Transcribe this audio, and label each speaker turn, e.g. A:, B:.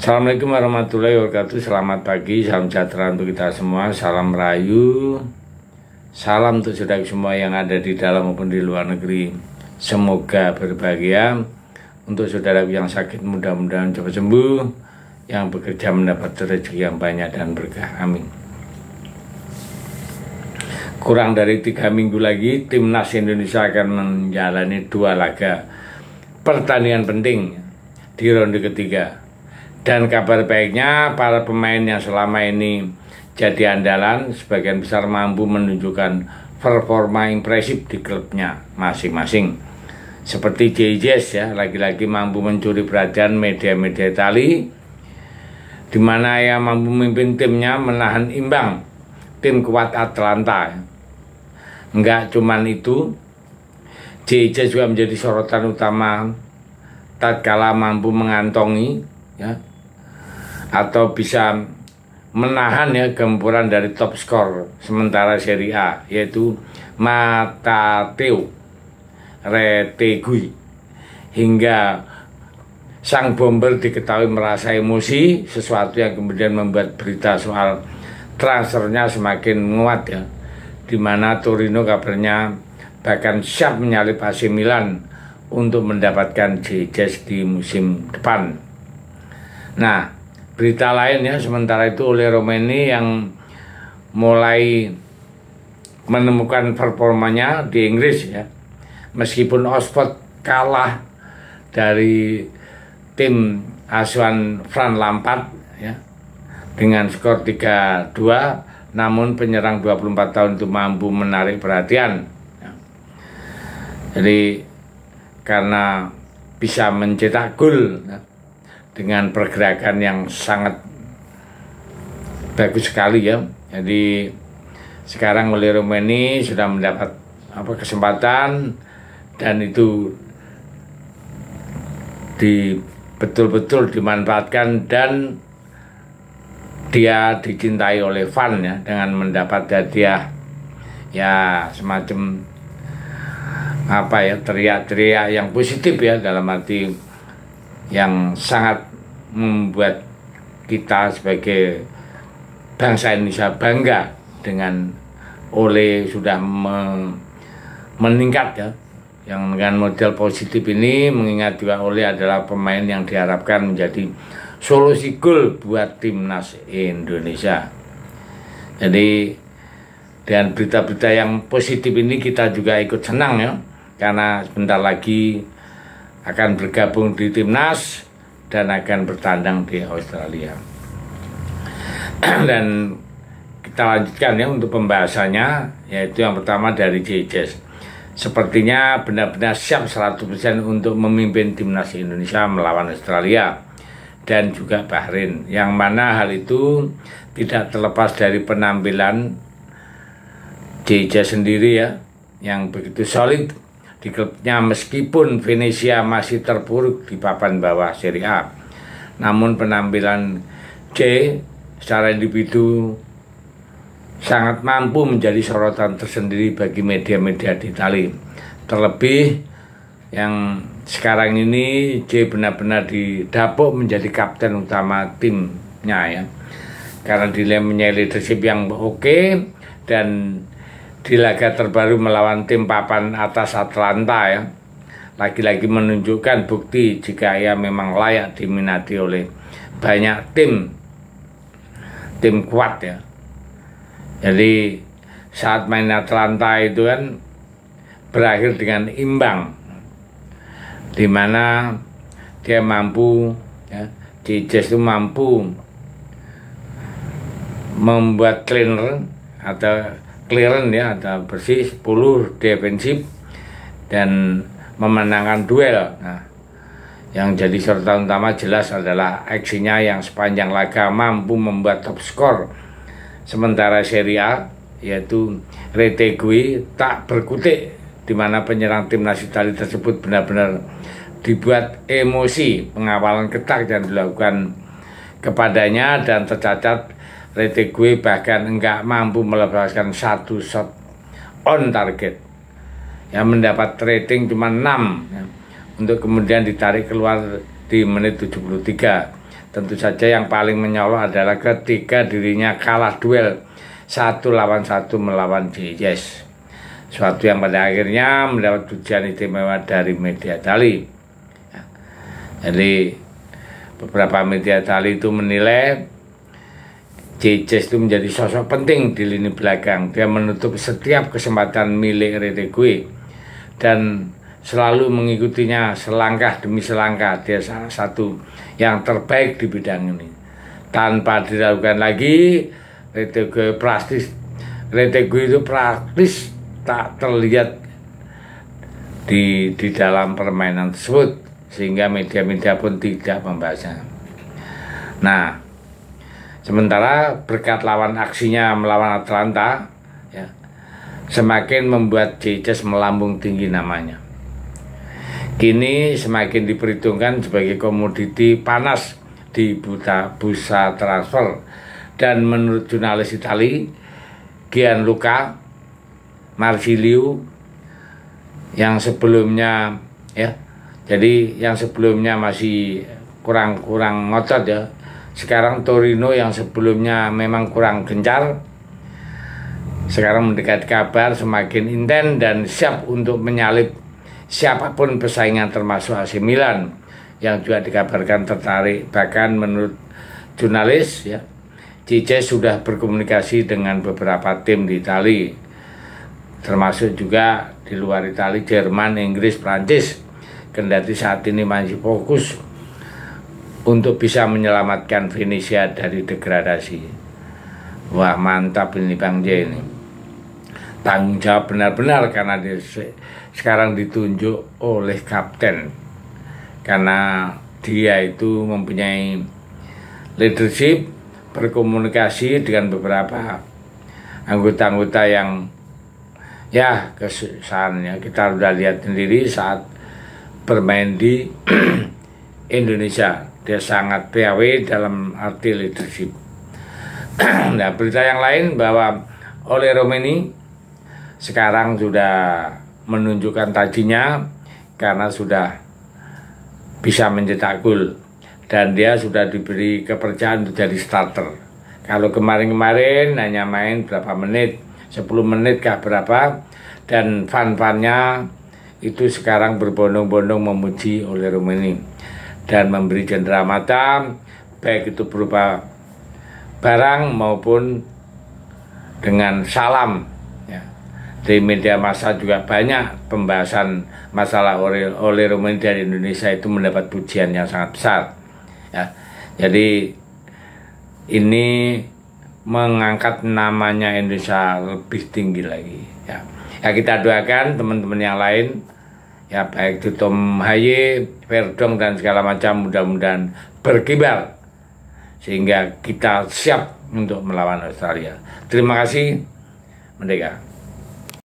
A: Assalamualaikum warahmatullahi wabarakatuh. Selamat pagi, salam sejahtera untuk kita semua. Salam Merayu. Salam untuk saudara semua yang ada di dalam maupun di luar negeri. Semoga berbahagia. Untuk saudara yang sakit mudah-mudahan cepat sembuh. Yang bekerja mendapat rezeki yang banyak dan berkah. Amin. Kurang dari 3 minggu lagi Timnas Indonesia akan menjalani 2 laga pertandingan penting di ronde ketiga. Dan kabar baiknya, para pemain yang selama ini jadi andalan sebagian besar mampu menunjukkan performa impresif di klubnya masing-masing. Seperti JJS ya, lagi-lagi mampu mencuri perhatian media-media Itali, di mana ia mampu memimpin timnya menahan imbang tim kuat Atalanta. Enggak cuman itu, JJS juga menjadi sorotan utama tatkala mampu mengantongi ya, atau bisa menahan ya gempuran dari top skor sementara Serie A, yaitu Matteo Retegui. Hingga sang bomber diketahui merasa emosi, sesuatu yang kemudian membuat berita soal transfernya semakin menguat ya, dimana Torino kabarnya bahkan siap menyalip AC Milan untuk mendapatkan JJS di musim depan. Nah, berita lain ya, sementara itu oleh Romeni yang mulai menemukan performanya di Inggris ya. Meskipun Oxford kalah dari tim asuhan Frank Lampard ya dengan skor 3-2, namun penyerang 24 tahun itu mampu menarik perhatian ya. Jadi karena bisa mencetak gol ya, dengan pergerakan yang sangat bagus sekali ya. Jadi sekarang oleh Romeni sudah mendapat kesempatan, dan itu betul-betul dimanfaatkan, dan dia dicintai oleh fan ya, dengan mendapat hadiah ya semacam teriak-teriak yang positif ya, dalam arti yang sangat membuat kita sebagai bangsa Indonesia bangga dengan Ole sudah meningkat ya, yang dengan model positif ini, mengingat juga Ole adalah pemain yang diharapkan menjadi solusi gol buat timnas Indonesia. Jadi dengan berita-berita yang positif ini kita juga ikut senang ya, karena sebentar lagi akan bergabung di timnas dan akan bertandang di Australia. Dan kita lanjutkan ya untuk pembahasannya, yaitu yang pertama dari JJS. Sepertinya benar-benar siap 100% untuk memimpin timnas Indonesia melawan Australia dan juga Bahrain, yang mana hal itu tidak terlepas dari penampilan JJS sendiri ya, yang begitu solid di klubnya meskipun Venezia masih terpuruk di papan bawah Serie A. Namun penampilan J secara individu sangat mampu menjadi sorotan tersendiri bagi media-media di Itali. Terlebih yang sekarang ini J benar-benar didapuk menjadi kapten utama timnya ya, karena dia punya leadership yang oke, dan di laga terbaru melawan tim papan atas Atalanta ya, lagi-lagi menunjukkan bukti jika ia memang layak diminati oleh banyak tim kuat ya. Jadi saat main Atalanta itu kan berakhir dengan imbang, di mana dia mampu ya, JJS itu mampu membuat clearance ya, atau bersih 10 defensif dan memenangkan duel. Nah, yang jadi sorotan utama jelas adalah aksinya yang sepanjang laga mampu membuat top skor sementara Serie A, yaitu Retegui, tak berkutik, di mana penyerang timnas Italia tersebut benar-benar dibuat emosi. Pengawalan ketat yang dilakukan kepadanya, dan tercatat Retegui bahkan enggak mampu melepaskan 1 shot on target yang mendapat rating cuma 6 ya, untuk kemudian ditarik keluar di menit 73. tentu saja yang paling menyolok adalah ketika dirinya kalah duel 1 lawan 1 melawan JJS. Suatu yang pada akhirnya mendapat pujian istimewa dari media Italia. Jadi beberapa media Italia itu menilai JJS itu menjadi sosok penting di lini belakang. Dia menutup setiap kesempatan milik Retegui dan selalu mengikutinya selangkah demi selangkah. Dia salah satu yang terbaik di bidang ini. Tanpa diragukan lagi, Retegui itu praktis tak terlihat di dalam permainan tersebut, sehingga media-media pun tidak membahasnya. Nah, sementara berkat lawan aksinya melawan Atalanta, ya, semakin membuat JJS melambung tinggi namanya. Kini semakin diperhitungkan sebagai komoditi panas di bursa transfer, dan menurut jurnalis Italia Gianluca Marsilio yang sebelumnya, ya, jadi yang sebelumnya masih kurang ngotot, ya, sekarang Torino yang sebelumnya memang kurang gencar, sekarang mendekat kabar semakin intens dan siap untuk menyalip siapapun pesaingan, termasuk AC Milan yang juga dikabarkan tertarik. Bahkan menurut jurnalis, ya, JJS sudah berkomunikasi dengan beberapa tim di Italia, termasuk juga di luar Italia, Jerman, Inggris, Prancis. Kendati saat ini masih fokus untuk bisa menyelamatkan Venezia dari degradasi. Wah, mantap ini Bang J ini. Tanggung jawab benar-benar, karena dia sekarang ditunjuk oleh kapten, karena dia itu mempunyai leadership, berkomunikasi dengan beberapa anggota-anggota yang, ya, kesusahannya kita sudah lihat sendiri saat bermain di Indonesia. Dia sangat piawai dalam arti leadership. Nah, berita yang lain bahwa Ole Romeni sekarang sudah menunjukkan tajinya karena sudah bisa mencetak gol, dan dia sudah diberi kepercayaan untuk jadi starter. Kalau kemarin-kemarin hanya main berapa menit, 10 menit kah berapa, dan fan-fannya itu sekarang berbondong-bondong memuji Ole Romeni dan memberi cendera mata, baik itu berupa barang maupun dengan salam, ya. Di media massa juga banyak pembahasan masalah Ole Romeni dari Indonesia itu mendapat pujian yang sangat besar, ya. Jadi ini mengangkat namanya Indonesia lebih tinggi lagi, ya. Ya, kita doakan teman-teman yang lain, ya, baik itu Tom Haye, Verdong dan segala macam, mudah-mudahan berkibar sehingga kita siap untuk melawan Australia. Terima kasih, Merdeka.